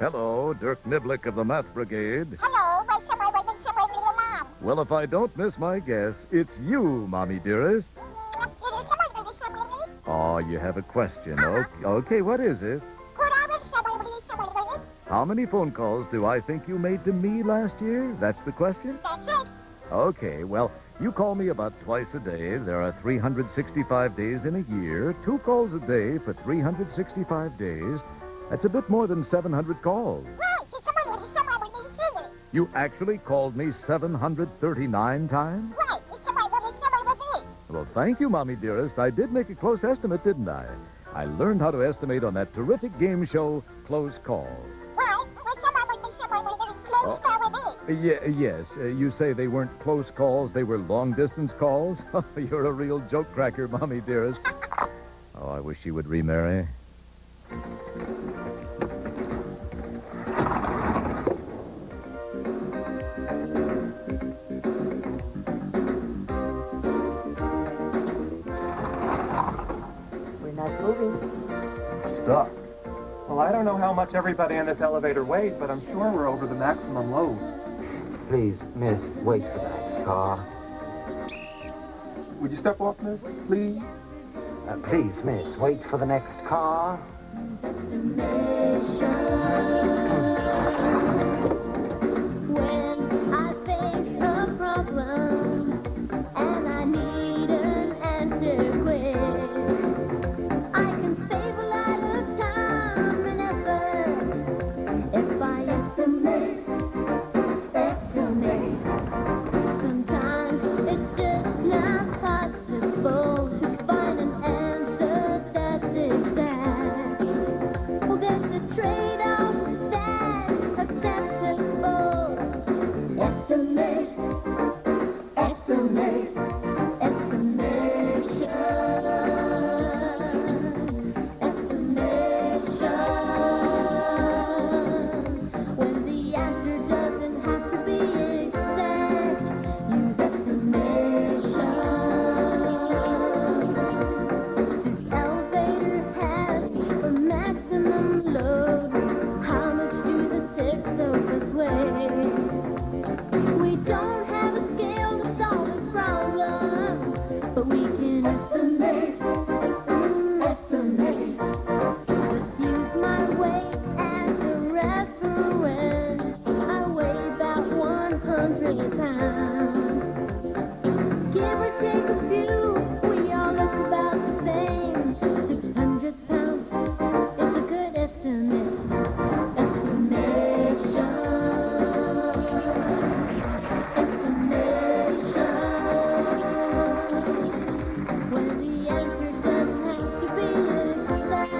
Hello, Dirk Niblick of the Math Brigade. Hello, where's somebody waiting somewhere with your mom? Well, if I don't miss my guess, it's you, Mommy dearest. Is somebody waiting somewhere with me? Oh, you have a question. Okay, what is it? Could I wait somebody waiting? How many phone calls do I think you made to me last year? That's the question? That's it. Okay, well, you call me about twice a day. There are 365 days in a year. 2 calls a day for 365 days. That's a bit more than 700 calls. Right, is somebody waiting somewhere with me too? You actually called me 739 times? Right, is somebody waiting somewhere with me? Well, thank you, Mommy dearest. I did make a close estimate, didn't I? I learned how to estimate on that terrific game show, Close Call. Well, where's somebody waiting somewhere with me? Close call with me. Yes. You say they weren't close calls, they were long-distance calls? You're a real joke cracker, Mommy dearest. Oh, I wish you would remarry. We're not moving. Stuck. Well, I don't know how much everybody in this elevator weighs, but I'm sure we're over the maximum load. Please, miss, wait for the next car. Would you step off, miss, please? Please, miss, wait for the next car. When I face a problem and I need an answer quick, I can save a lot of time and effort if I estimate. Sometimes it's just not possible to find an answer that's exact. Well, there's a trade-off that's acceptable. Estimate, estimation. When the answer doesn't have to be exact, use estimation. The elevator has a maximum load. How much do the 6 sofas weigh? We don't have a scale to solve this problem, but we can estimate. Let's use my weight as a reference. I weigh about 100 pounds. Give or take a few, we all look about the same. 600 pounds is a good estimate. Estimation. When the answer doesn't have to be exact,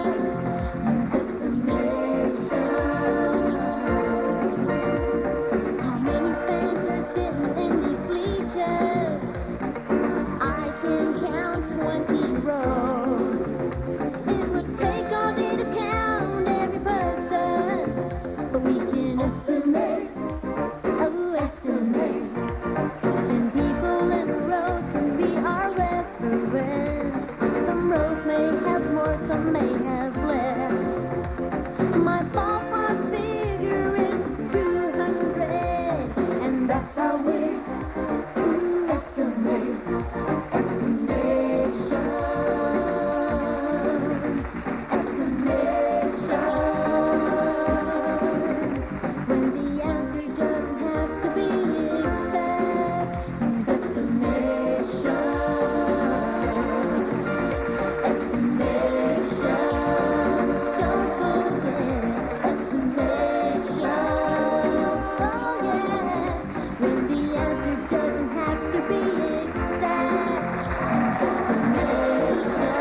use estimation. How many fans are sitting in these bleachers? I can count 20 rows. It would take all day to count every person, but we can estimate. Oh, estimate. 10 people in a row can be our reference. Some rows may have more, some may have less. My ballpark figure is 200, and that's how we estimate. Estimation. When the answer doesn't have to be exact, use estimation. Don't forget estimation. Oh yeah. When the answer doesn't have to be exact, use estimation.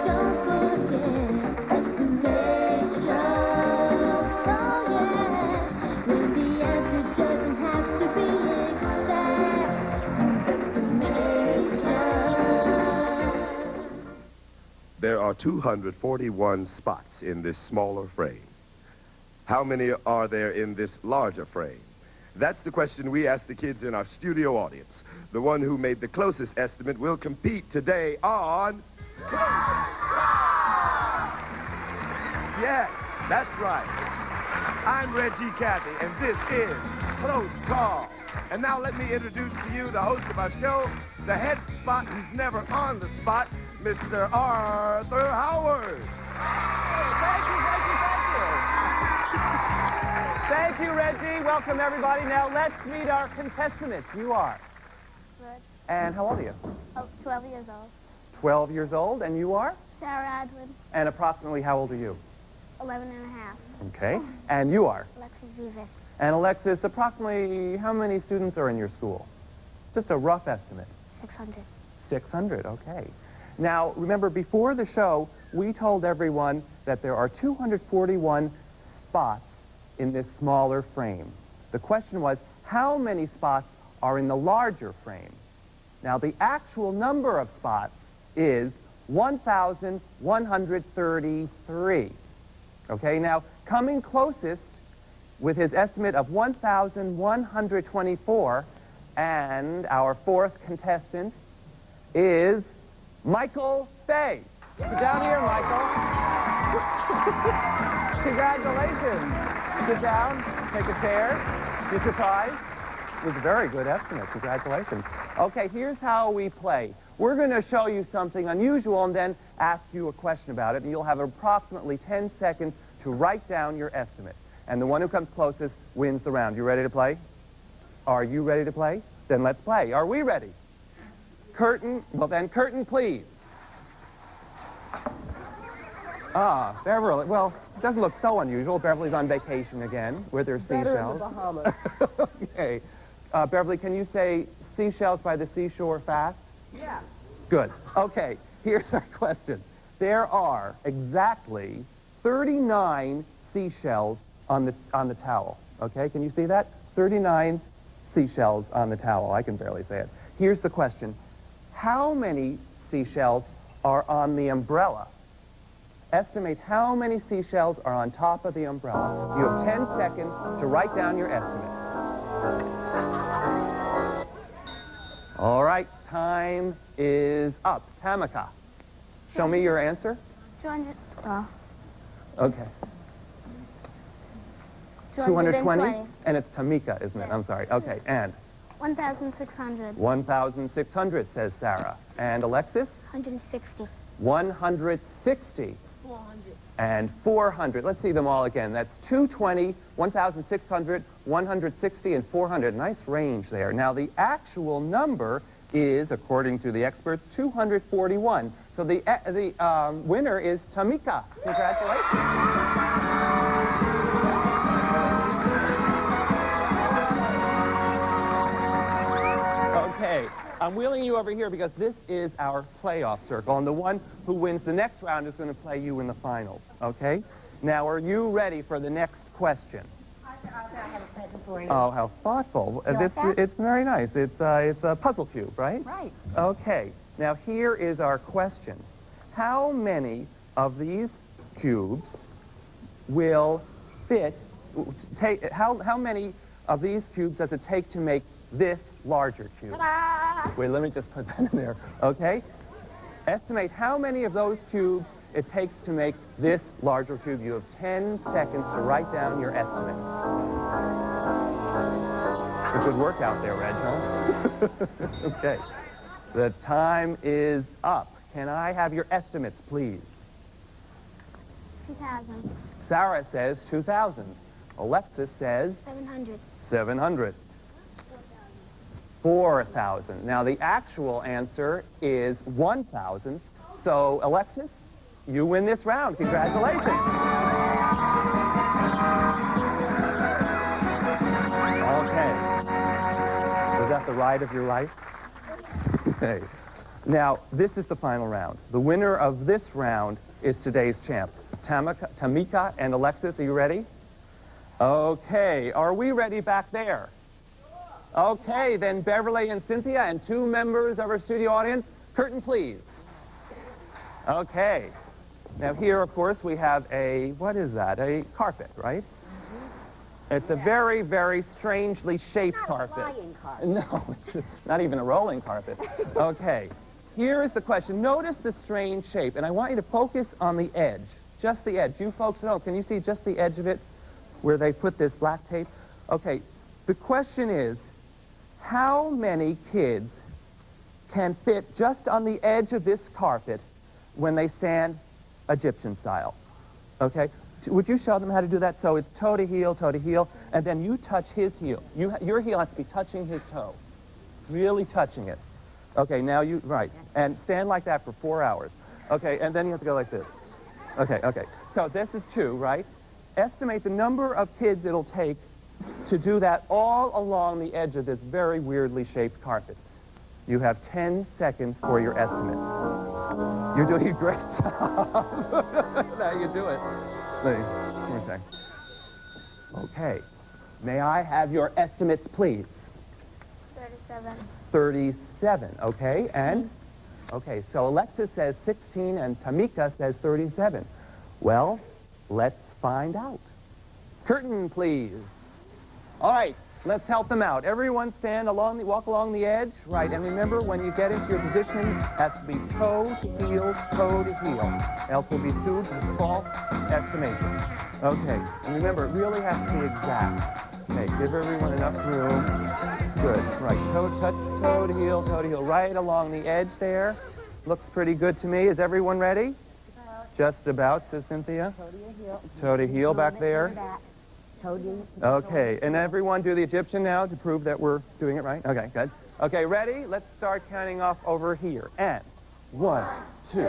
Don't forget estimation. Oh yeah. When the answer doesn't have to be exact, use estimation. There are 241 spots in this smaller frame. How many are there in this larger frame? That's the question we asked the kids in our studio audience. The one who made the closest estimate will compete today on... Yes, that's right. I'm Reggie Cathy, and this is Close Call. And now let me introduce to you the host of our show, the head spot who's never on the spot, Mr. Arthur Howard. Thank you, Reggie. Welcome, everybody. Now, let's meet our contestants. You are. Good. And how old are you? Oh, 12 years old. 12 years old. And you are? Sarah Adwood, And approximately how old are you? 11 and a half. Okay. And you are? Alexis Vivas, And Alexis, approximately how many students are in your school? Just a rough estimate. 600. 600, okay. Now, remember, before the show, we told everyone that there are 241 spots in this smaller frame. The question was, how many spots are in the larger frame? Now, the actual number of spots is 1,133. Okay, now, coming closest with his estimate of 1,124, and our fourth contestant is Michael Fay. Sit down here, Michael. Congratulations. Sit down, take a chair. Get your prize. It was a very good estimate. Congratulations. Okay, here's how we play. We're going to show you something unusual and then ask you a question about it, and you'll have approximately 10 seconds to write down your estimate. And the one who comes closest wins the round. You ready to play? Are you ready to play? Then let's play. Are we ready? Curtain. Well, then, curtain, please. Ah, Beverly. Well, it doesn't look so unusual. Beverly's on vacation again with her seashells. Better in the Bahamas. Okay. Beverly, can you say seashells by the seashore fast? Yeah. Good. Okay, here's our question. There are exactly 39 seashells on the towel. Okay, can you see that? 39 seashells on the towel. I can barely say it. Here's the question. How many seashells are on the umbrella? Estimate how many seashells are on top of the umbrella. You have 10 seconds to write down your estimate. All right, time is up. Tamika, show me your answer. 200. Okay. 220? And it's Tamika, isn't it? I'm sorry. Okay, and? 1,600. 1,600, says Sarah. And Alexis? 160. 160. 400. And 400. Let's see them all again. That's 220, 1,600, 160, and 400. Nice range there. Now, the actual number is, according to the experts, 241. So the winner is Tamika. Congratulations. Okay, I'm wheeling you over here because this is our playoff circle, and the one who wins the next round is going to play you in the finals, okay? Now, are you ready for the next question? I have a present for you. Oh, how thoughtful. You like that? It's very nice. It's a puzzle cube, right? Right. Okay, now here is our question. How many of these cubes will fit, how many of these cubes does it take to make this larger cube? Ta-da! Wait, let me just put that in there, okay? Estimate how many of those cubes it takes to make this larger cube. You have 10 seconds to write down your estimate. It's a good workout there, Reg, huh? Okay. The time is up. Can I have your estimates, please? 2,000. Sarah says 2,000. Alexis says 700. 700. 4,000. Now, the actual answer is 1,000. So, Alexis, you win this round. Congratulations. Okay. Was that the ride of your life? Okay. Now, this is the final round. The winner of this round is today's champ. Tamika and Alexis, are you ready? Okay. Are we ready back there? Okay, then Beverly and Cynthia and two members of our studio audience, curtain please. Okay. Now here, of course, we have a, what is that? A carpet, right? It's a very, very strangely shaped carpet. Not a flying carpet. No, it's not even a rolling carpet. Okay. Here is the question. Notice the strange shape, and I want you to focus on the edge. Just the edge. You folks at home, can you see just the edge of it where they put this black tape? Okay, the question is, how many kids can fit just on the edge of this carpet when they stand Egyptian style? Okay? Would you show them how to do that? So it's toe to heel, and then you touch his heel. Your heel has to be touching his toe. Really touching it. Okay, now you, right. And stand like that for 4 hours. Okay, and then you have to go like this. Okay. So this is 2, right? Estimate the number of kids it'll take to do that all along the edge of this very weirdly shaped carpet. You have 10 seconds for your estimate. You're doing a great job. Now you do it. Please, give me a sec. Okay. May I have your estimates, please? 37. 37, okay, and? Okay, so Alexis says 16 and Tamika says 37. Well, let's find out. Curtain, please. All right, let's help them out. Everyone walk along the edge. Right, and remember, when you get into your position, it has to be toe to heel, else we'll be sued for false estimation. Okay, and remember, it really has to be exact. Okay, give everyone enough room. Good, right, toe to heel, right along the edge there. Looks pretty good to me. Is everyone ready? Just about, says Cynthia. Toe to your heel. Toe to heel back there. Toe to Okay, and everyone do the Egyptian now to prove that we're doing it right? Okay, good. Okay, ready? Let's start counting off over here. And 1, 2, 3,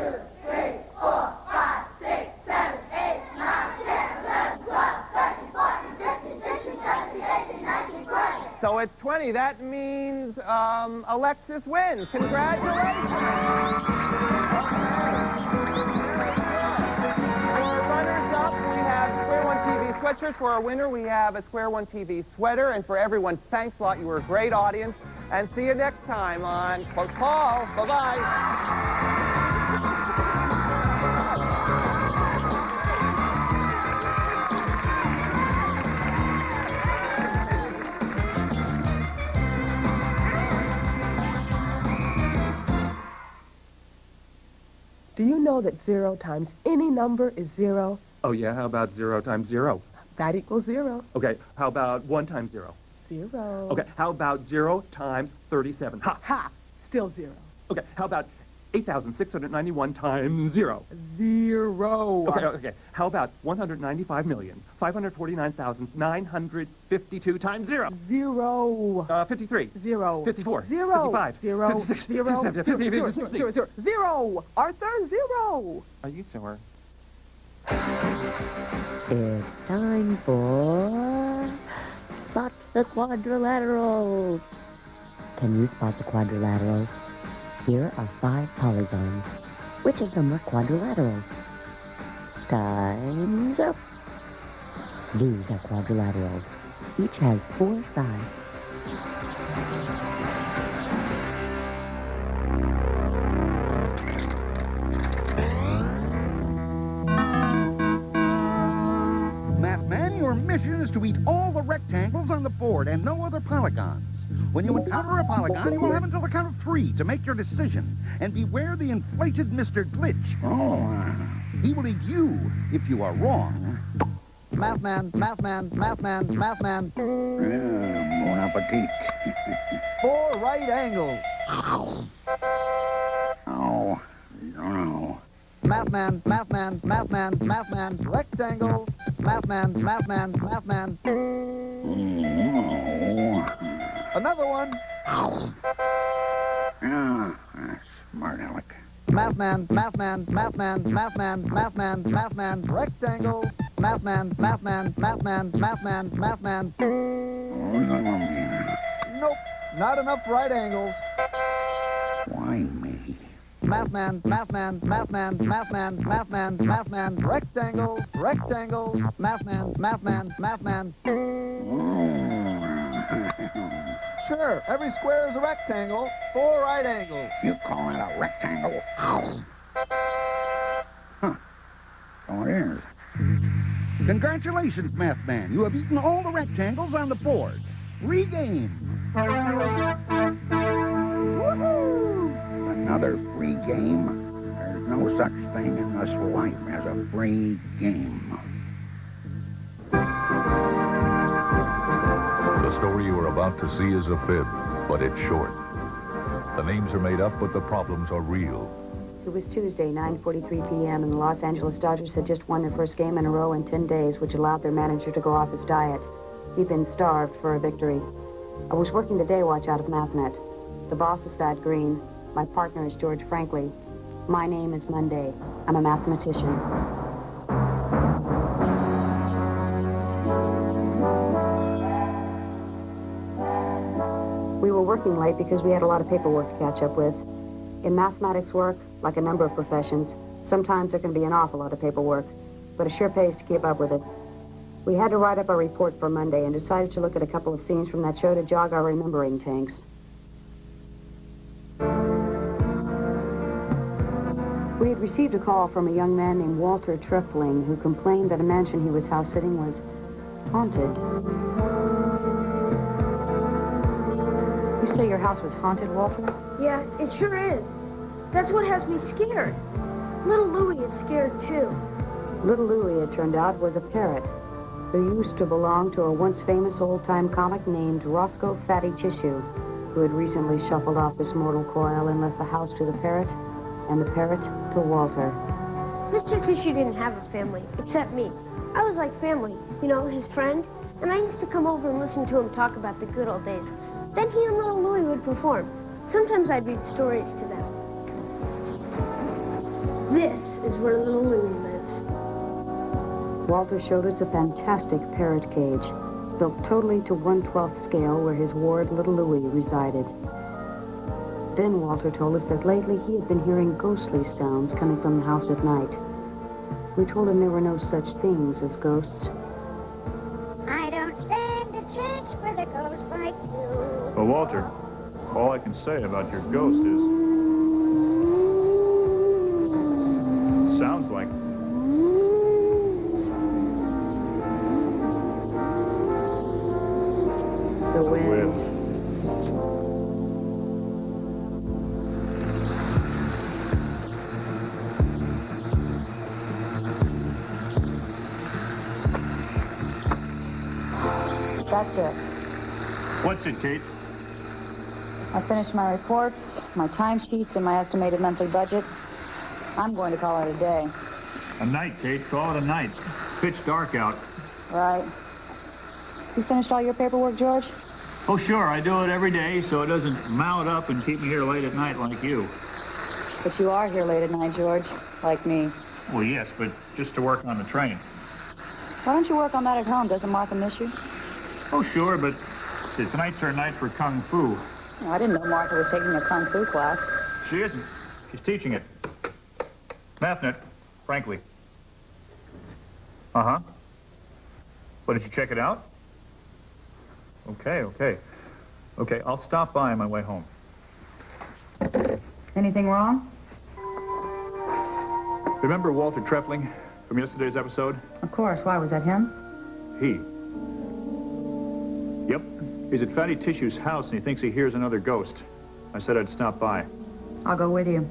4, 5, 6, 7, 8, 9, 10, 11, 12, 13, 14, 15, 16, 17, 18, 19, 20. so it's 20. That means Alexis wins. Congratulations. For runners-up, we have Square One TV sweatshirts. For our winner, we have a Square One TV sweater. And for everyone, thanks a lot. You were a great audience. And see you next time on Close Call. Bye-bye. Do you know that 0 times any number is 0? Oh, yeah? How about 0 times 0? That equals 0. Okay, how about 1 times 0? 0. Okay, how about 0 times 37? Ha! Ha! Still 0. Okay, how about 8,691 times 0? 0. Okay. How about 195,549,952 times 0? 0. 53. 0. 54. 0. 55. 0. 56. 0. 57. 0. 60. 0. 0. Arthur, 0. Are you sure? It's time for Spot the Quadrilaterals. Can you spot the quadrilaterals? Here are 5 polygons. Which of them are quadrilaterals? Time's up. These are quadrilaterals. Each has 4 sides. Mathman, your mission is to eat all the rectangles on the board and no other polygons. When you encounter a polygon, you will have until the count of 3 to make your decision. And beware the inflated Mr. Glitch. Oh. He will eat you if you are wrong. Mathman. Bon appetit. 4 right angles. Oh, no. Mathman. Rectangles. Mathman. Oh. Another one. Ah, smart aleck. Mathman. Rectangles. Mathman. Nope, not enough right angles. Why me? Mathman. Rectangles. Mathman. Sure, every square is a rectangle. 4 right angles. You call it a rectangle? Huh. So it is. Congratulations, Mathman. You have eaten all the rectangles on the board. Free-game. Woohoo! Another free game? There's no such thing in this life as a free game. The story you are about to see is a fib, but it's short. The names are made up, but the problems are real. It was Tuesday, 9:43 p.m., and the Los Angeles Dodgers had just won their first game in a row in 10 days, which allowed their manager to go off his diet. He'd been starved for a victory. I was working the day watch out of Mathnet. The boss is Thad Green. My partner is George Franklin. My name is Monday. I'm a mathematician. We were working late because we had a lot of paperwork to catch up with. In mathematics work, like a number of professions, sometimes there can be an awful lot of paperwork, but it sure pays to keep up with it. We had to write up a report for Monday and decided to look at a couple of scenes from that show to jog our remembering tanks. We had received a call from a young man named Walter Trefling who complained that a mansion he was house sitting was haunted. You say your house was haunted, Walter? Yeah, it sure is. That's what has me scared. Little Louie is scared, too. Little Louie, it turned out, was a parrot who used to belong to a once famous old-time comic named Roscoe Fatty Tissue, who had recently shuffled off this mortal coil and left the house to the parrot, and the parrot to Walter. Mr. Tissue didn't have a family, except me. I was like family, you know, his friend, and I used to come over and listen to him talk about the good old days. Then he and little Louie would perform. Sometimes I'd read stories to them. This is where little Louie lives. Walter showed us a fantastic parrot cage, built totally to 1/12 scale where his ward, little Louie, resided. Then Walter told us that lately he had been hearing ghostly sounds coming from the house at night. We told him there were no such things as ghosts. I don't stand a chance with a ghost like you. Well, Walter, all I can say about your ghost is... sounds like... The wind. That's it. What's it, Kate? I finished my reports, my timesheets, and my estimated monthly budget. I'm going to call it a day. A night, Kate. Call it a night. Pitch dark out. Right. You finished all your paperwork, George? Oh, sure. I do it every day so it doesn't mount up and keep me here late at night like you. But you are here late at night, George, like me. Well, yes, but just to work on the train. Why don't you work on that at home? Doesn't Martha miss you? Oh, sure, but tonight's her night for Kung Fu. Oh, I didn't know Martha was taking a Kung Fu class. She isn't. She's teaching it. Mathnet, frankly. Uh-huh. What, did you check it out? Okay. Okay, I'll stop by on my way home. Anything wrong? Remember Walter Trefling from yesterday's episode? Of course. Why, was that him? He. Yep. He's at Fatty Tissue's house and he thinks he hears another ghost. I said I'd stop by. I'll go with you.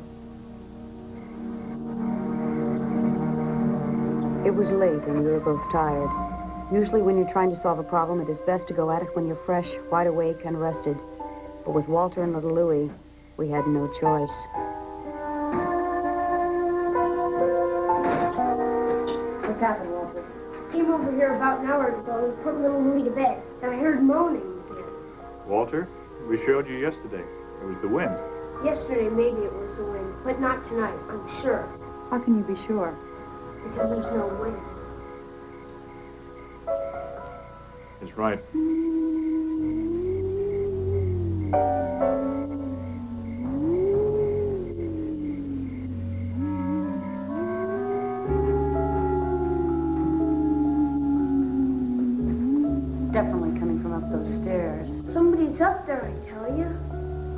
It was late and we were both tired. Usually when you're trying to solve a problem, it is best to go at it when you're fresh, wide awake, and rested. But with Walter and little Louie, we had no choice. What's happened, Walter? Came over here about an hour ago and put little Louie to bed, and I heard moaning again. Walter, we showed you yesterday. It was the wind. Yesterday, maybe it was the wind, but not tonight, I'm sure. How can you be sure? Because there's no wind. He's right. It's definitely coming from up those stairs. Somebody's up there, I tell you.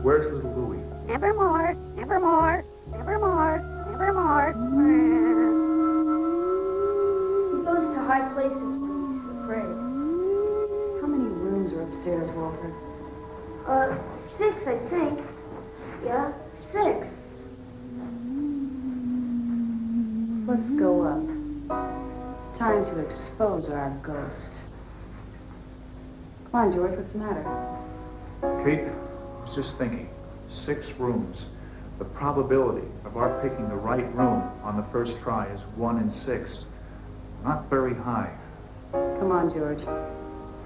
Where's little Louie? Nevermore, nevermore, nevermore, nevermore. He goes to high places when he's afraid. How many rooms are upstairs, Walter? 6, I think. Yeah, 6. expose our ghost. Come on, George, what's the matter? Kate, I was just thinking. 6 rooms. The probability of our picking the right room on the first try is 1 in 6. Not very high. Come on, George.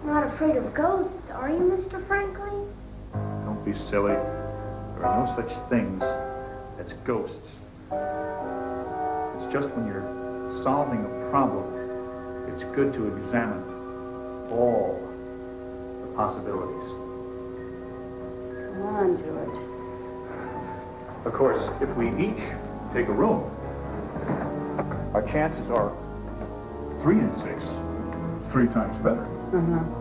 Not afraid of ghosts, are you, Mr. Franklin? Don't be silly. There are no such things as ghosts. It's just when you're solving a problem, it's good to examine all the possibilities. Come on, George. Of course, if we each take a room, our chances are 3 in 6. 3 times better. Uh-huh.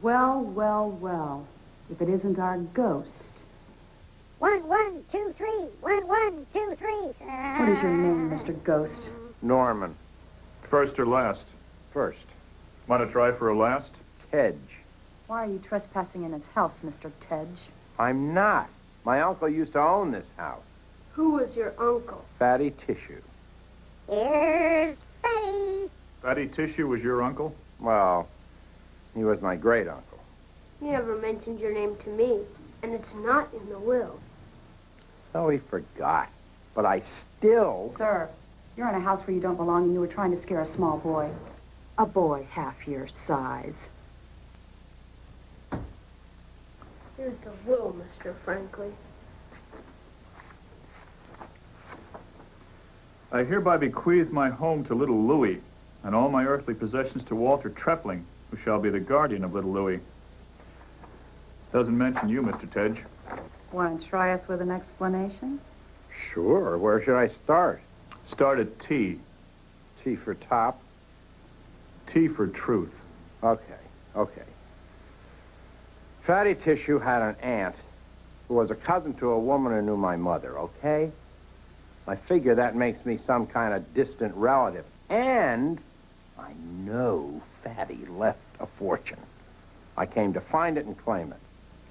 Well, well, well. If it isn't our ghost. 1, 1, 2, 3. 1, 1, 2, 3. What is your name, Mr. Ghost? Norman. First or last? First. Want to try for a last? Tedge. Why are you trespassing in his house, Mr. Tedge? I'm not. My uncle used to own this house. Who was your uncle? Fatty Tissue. Here's Fatty. Fatty Tissue was your uncle? Well, he was my great uncle. You never mentioned your name to me, and it's not in the will. So he forgot. But I still... Sir, you're in a house where you don't belong, and you were trying to scare a small boy. A boy half your size. Here's the will, Mr. Franklin. I hereby bequeath my home to little Louis, and all my earthly possessions to Walter Trepling, who shall be the guardian of little Louis. Doesn't mention you, Mr. Tedge. Want to try us with an explanation? Sure. Where should I start? Start at T. T for top? T for truth. Okay. Fatty Tissue had an aunt who was a cousin to a woman who knew my mother, okay? I figure that makes me some kind of distant relative. And I know Fatty left a fortune. I came to find it and claim it.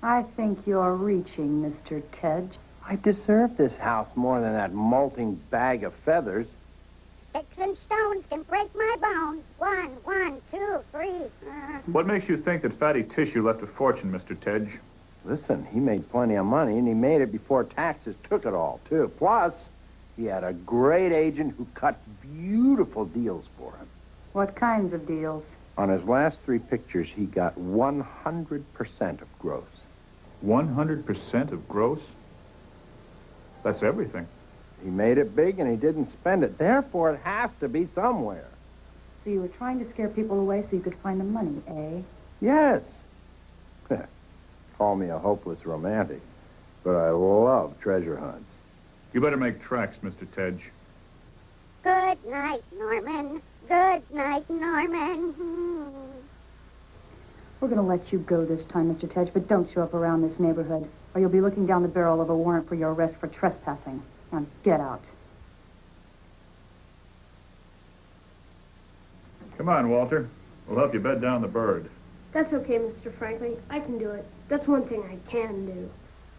I think you're reaching, Mr. Tedge. I deserve this house more than that molting bag of feathers. Sticks and stones can break my bones. 1, 1, 2, 3. What makes you think that Fatty Tissue left a fortune, Mr. Tedge? Listen, he made plenty of money, and he made it before taxes took it all, too. Plus, he had a great agent who cut beautiful deals for him. What kinds of deals? On his last 3 pictures, he got 100% of gross. 100% of gross? That's everything. He made it big, and he didn't spend it. Therefore, it has to be somewhere. So you were trying to scare people away so you could find the money, eh? Yes. Call me a hopeless romantic, but I love treasure hunts. You better make tracks, Mr. Tedge. Good night, Norman. Good night, Norman. We're going to let you go this time, Mr. Tedge, but don't show up around this neighborhood, or you'll be looking down the barrel of a warrant for your arrest for trespassing. Now, get out. Come on, Walter. We'll help you bed down the bird. That's okay, Mr. Franklin. I can do it. That's one thing I can do.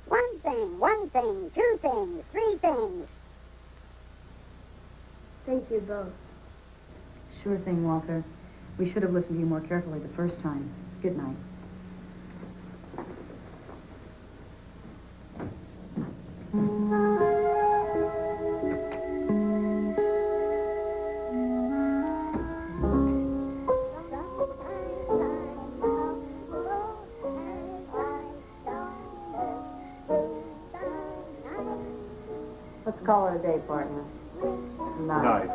1 thing, 2 things, 3 things. Thank you both. Sure thing, Walter. We should have listened to you more carefully the first time. Good night. call it a day, partner. Night.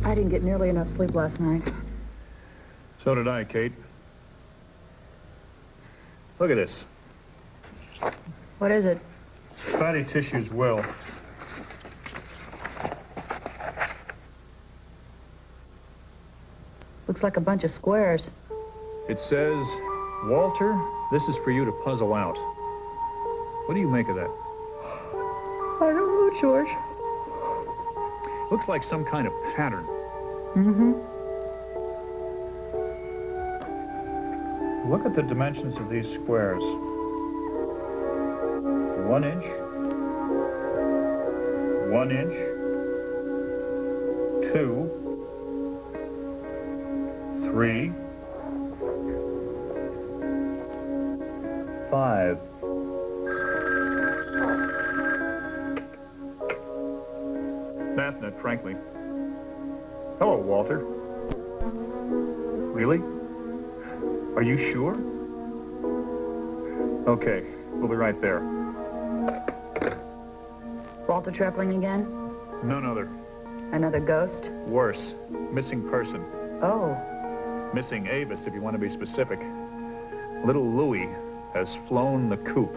I didn't get nearly enough sleep last night. So did I, Kate. Look at this. What is it? Fatty tissues will. Looks like a bunch of squares. It says, Walter, this is for you to puzzle out. What do you make of that? I don't know, George. Looks like some kind of pattern. Mm-hmm. Look at the dimensions of these squares. 1 inch. 1 inch. 2. 3. 5. Mathnet, frankly. Hello, Walter. Really? Are you sure? Okay, we'll be right there. Walter Trepling again? None other. Another ghost? Worse. Missing person. Oh. Missing Avis, if you want to be specific. Little Louie has flown the coop.